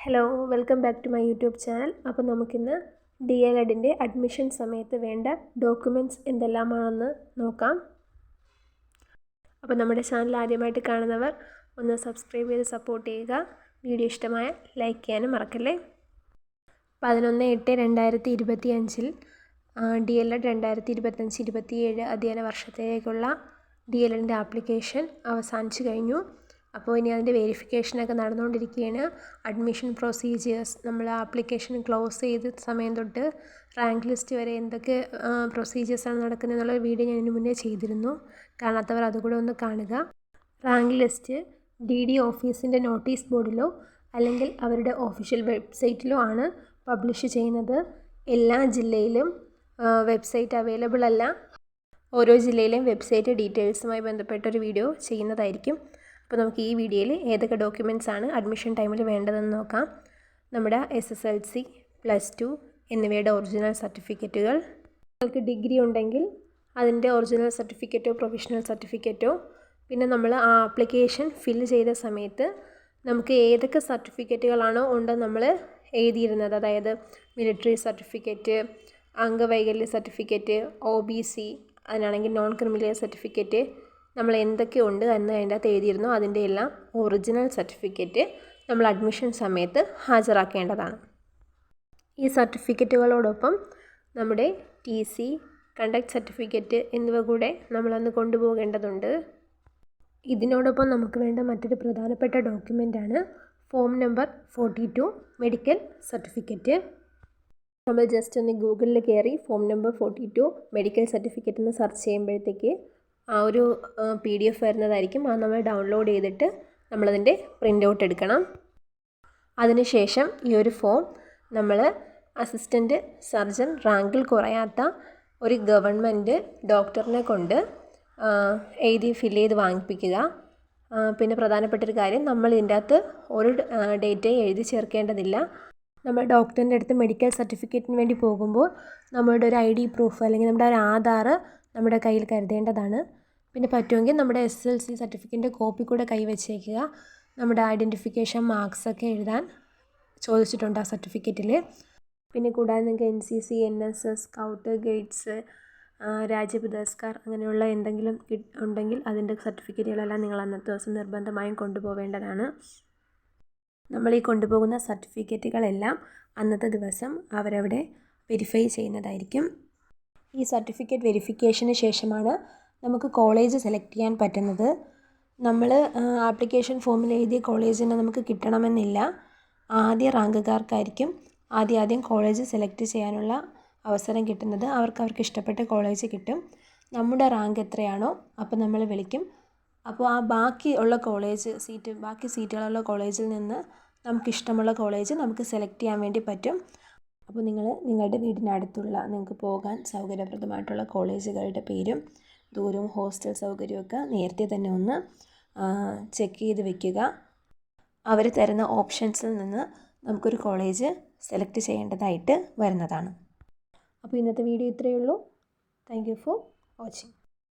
Hello, welcome back to my YouTube channel. അപ്പോൾ നമുക്കിന്ന് DLEDൻ്റെ admission സമയത്ത് വേണ്ട ഡോക്യുമെൻറ്റ്സ് എന്തെല്ലാമാണെന്ന് നോക്കാം. അപ്പോൾ നമ്മുടെ ചാനൽ ആദ്യമായിട്ട് കാണുന്നവർ ഒന്ന് സബ്സ്ക്രൈബ് ചെയ്ത് സപ്പോർട്ട് ചെയ്യുക. വീഡിയോ ഇഷ്ടമായ ലൈക്ക് ചെയ്യാനും മറക്കല്ലേ. 11/8/2025 DLED 2025-27 അധ്യയന വർഷത്തേക്കുള്ള DLEDൻ്റെ ആപ്ലിക്കേഷൻ അവസാനിച്ചു കഴിഞ്ഞു. അപ്പോൾ ഇനി അതിൻ്റെ വെരിഫിക്കേഷനൊക്കെ നടന്നുകൊണ്ടിരിക്കുകയാണ്. അഡ്മിഷൻ പ്രൊസീജിയേഴ്സ്, നമ്മൾ ആപ്ലിക്കേഷൻ ക്ലോസ് ചെയ്ത സമയം തൊട്ട് റാങ്ക് ലിസ്റ്റ് വരെ എന്തൊക്കെ പ്രൊസീജിയേഴ്സാണ് നടക്കുന്നത് എന്നുള്ള വീഡിയോ ഞാൻ ഇതിന് മുന്നേ ചെയ്തിരുന്നു. കാണാത്തവർ അതുകൂടെ ഒന്ന് കാണുക. റാങ്ക് ലിസ്റ്റ് DD ഓഫീസിൻ്റെ നോട്ടീസ് ബോർഡിലോ അല്ലെങ്കിൽ അവരുടെ ഒഫീഷ്യൽ വെബ്സൈറ്റിലോ ആണ് പബ്ലിഷ് ചെയ്യുന്നത്. എല്ലാ ജില്ലയിലും വെബ്സൈറ്റ് അവൈലബിൾ അല്ല. ഓരോ ജില്ലയിലെയും വെബ്സൈറ്റ് ഡീറ്റെയിൽസുമായി ബന്ധപ്പെട്ടൊരു വീഡിയോ ചെയ്യുന്നതായിരിക്കും. അപ്പോൾ നമുക്ക് ഈ വീഡിയോയിൽ ഏതൊക്കെ ഡോക്യുമെൻറ്റ്സ് ആണ് അഡ്മിഷൻ ടൈമിൽ വേണ്ടതെന്ന് നോക്കാം. നമ്മുടെ SSLC, +2 എന്നിവയുടെ ഒറിജിനൽ സർട്ടിഫിക്കറ്റുകൾ, നിങ്ങൾക്ക് ഡിഗ്രി ഉണ്ടെങ്കിൽ അതിൻ്റെ ഒറിജിനൽ സർട്ടിഫിക്കറ്റോ പ്രൊവിഷണൽ സർട്ടിഫിക്കറ്റോ, പിന്നെ നമ്മൾ ആ ആപ്ലിക്കേഷൻ ഫില്ല് ചെയ്ത സമയത്ത് നമുക്ക് ഏതൊക്കെ സർട്ടിഫിക്കറ്റുകളാണോ ഉണ്ടെന്ന് നമ്മൾ എഴുതിയിരുന്നത്, അതായത് മിലിറ്ററി സർട്ടിഫിക്കറ്റ്, അംഗവൈകല്യ സർട്ടിഫിക്കറ്റ്, OBC, അതിനാണെങ്കിൽ നോൺ ക്രിമിനൽ സർട്ടിഫിക്കറ്റ്, നമ്മൾ എന്തൊക്കെയുണ്ട് എന്ന് അതിൻ്റെ അകത്ത് എഴുതിയിരുന്നു. അതിൻ്റെ എല്ലാം ഒറിജിനൽ സർട്ടിഫിക്കറ്റ് നമ്മൾ അഡ്മിഷൻ സമയത്ത് ഹാജരാക്കേണ്ടതാണ്. ഈ സർട്ടിഫിക്കറ്റുകളോടൊപ്പം നമ്മുടെ TC, കണ്ടക്ട് സർട്ടിഫിക്കറ്റ് എന്നിവ കൂടെ നമ്മളന്ന് കൊണ്ടുപോകേണ്ടതുണ്ട്. ഇതിനോടൊപ്പം നമുക്ക് വേണ്ട മറ്റൊരു പ്രധാനപ്പെട്ട ഡോക്യുമെൻ്റാണ് ഫോം നമ്പർ 42 മെഡിക്കൽ സർട്ടിഫിക്കറ്റ്. നമ്മൾ ജസ്റ്റ് ഒന്ന് ഗൂഗിളിൽ കയറി ഫോം നമ്പർ 42 മെഡിക്കൽ സർട്ടിഫിക്കറ്റ് എന്ന് സെർച്ച് ചെയ്യുമ്പോഴത്തേക്ക് ആ ഒരു PDF വരുന്നതായിരിക്കും. അത് നമ്മൾ ഡൗൺലോഡ് ചെയ്തിട്ട് നമ്മളതിൻ്റെ പ്രിൻ്റ് ഔട്ട് എടുക്കണം. അതിനുശേഷം ഈ ഒരു ഫോം നമ്മൾ അസിസ്റ്റൻറ്റ് സർജൻ റാങ്കിൽ കുറയാത്ത ഒരു ഗവൺമെൻറ് ഡോക്ടറിനെ കൊണ്ട് എഴുതി ഫില്ല് ചെയ്ത് വാങ്ങിപ്പിക്കുക. പിന്നെ പ്രധാനപ്പെട്ടൊരു കാര്യം, നമ്മൾ ഇതിൻ്റെ അകത്ത് ഒരു ഡേറ്റയും എഴുതി ചേർക്കേണ്ടതില്ല. നമ്മൾ ഡോക്ടറിൻ്റെ അടുത്ത് മെഡിക്കൽ സർട്ടിഫിക്കറ്റിന് വേണ്ടി പോകുമ്പോൾ നമ്മളുടെ ഒരു ID പ്രൂഫ് അല്ലെങ്കിൽ നമ്മുടെ ഒരു ആധാർ നമ്മുടെ കയ്യിൽ കരുതേണ്ടതാണ്. പിന്നെ പറ്റുമെങ്കിൽ നമ്മുടെ SSLC സർട്ടിഫിക്കറ്റിൻ്റെ കോപ്പി കൂടെ കൈവച്ചേക്കുക. നമ്മുടെ ഐഡൻറ്റിഫിക്കേഷൻ മാർക്സൊക്കെ എഴുതാൻ ചോദിച്ചിട്ടുണ്ട് ആ സർട്ടിഫിക്കറ്റിൽ. പിന്നെ കൂടാതെ നിങ്ങൾക്ക് NCC, NSS, സ്കൗട്ട്, ഗൈഡ്സ്, രാജ്യ പുരസ്കാർ അങ്ങനെയുള്ള എന്തെങ്കിലും ഉണ്ടെങ്കിൽ അതിൻ്റെ സർട്ടിഫിക്കറ്റുകളെല്ലാം നിങ്ങൾ അന്നത്തെ ദിവസം നിർബന്ധമായും കൊണ്ടുപോവേണ്ടതാണ്. നമ്മൾ ഈ കൊണ്ടുപോകുന്ന സർട്ടിഫിക്കറ്റുകളെല്ലാം അന്നത്തെ ദിവസം അവരവിടെ വെരിഫൈ ചെയ്യുന്നതായിരിക്കും. ഈ സർട്ടിഫിക്കറ്റ് വെരിഫിക്കേഷന് ശേഷമാണ് നമുക്ക് കോളേജ് സെലക്ട് ചെയ്യാൻ പറ്റുന്നത്. നമ്മൾ ആപ്ലിക്കേഷൻ ഫോമിൽ എഴുതിയ കോളേജിനെ നമുക്ക് കിട്ടണമെന്നില്ല. ആദ്യ റാങ്കുകാർക്കായിരിക്കും ആദ്യം കോളേജ് സെലക്ട് ചെയ്യാനുള്ള അവസരം കിട്ടുന്നത്. അവർക്ക് ഇഷ്ടപ്പെട്ട കോളേജ് കിട്ടും. നമ്മുടെ റാങ്ക് എത്രയാണോ അപ്പോൾ നമ്മൾ വിളിക്കും. അപ്പോൾ ആ ബാക്കി സീറ്റുകളുള്ള കോളേജിൽ നിന്ന് നമുക്കിഷ്ടമുള്ള കോളേജ് നമുക്ക് സെലക്ട് ചെയ്യാൻ വേണ്ടി പറ്റും. അപ്പോൾ നിങ്ങളുടെ വീടിനടുത്തുള്ള നിങ്ങൾക്ക് പോകാൻ സൗകര്യപ്രദമായിട്ടുള്ള കോളേജുകളുടെ പേരും ദൂരവും ഹോസ്റ്റൽ സൗകര്യമൊക്കെ നേരത്തെ തന്നെ ഒന്ന് ചെക്ക് ചെയ്ത് വെക്കുക. അവർ തരുന്ന ഓപ്ഷൻസിൽ നിന്ന് നമുക്കൊരു കോളേജ് സെലക്ട് ചെയ്യേണ്ടതായിട്ട് വരുന്നതാണ്. അപ്പോൾ ഇന്നത്തെ വീഡിയോ ഇത്രയേ ഉള്ളൂ. Thank you for watching.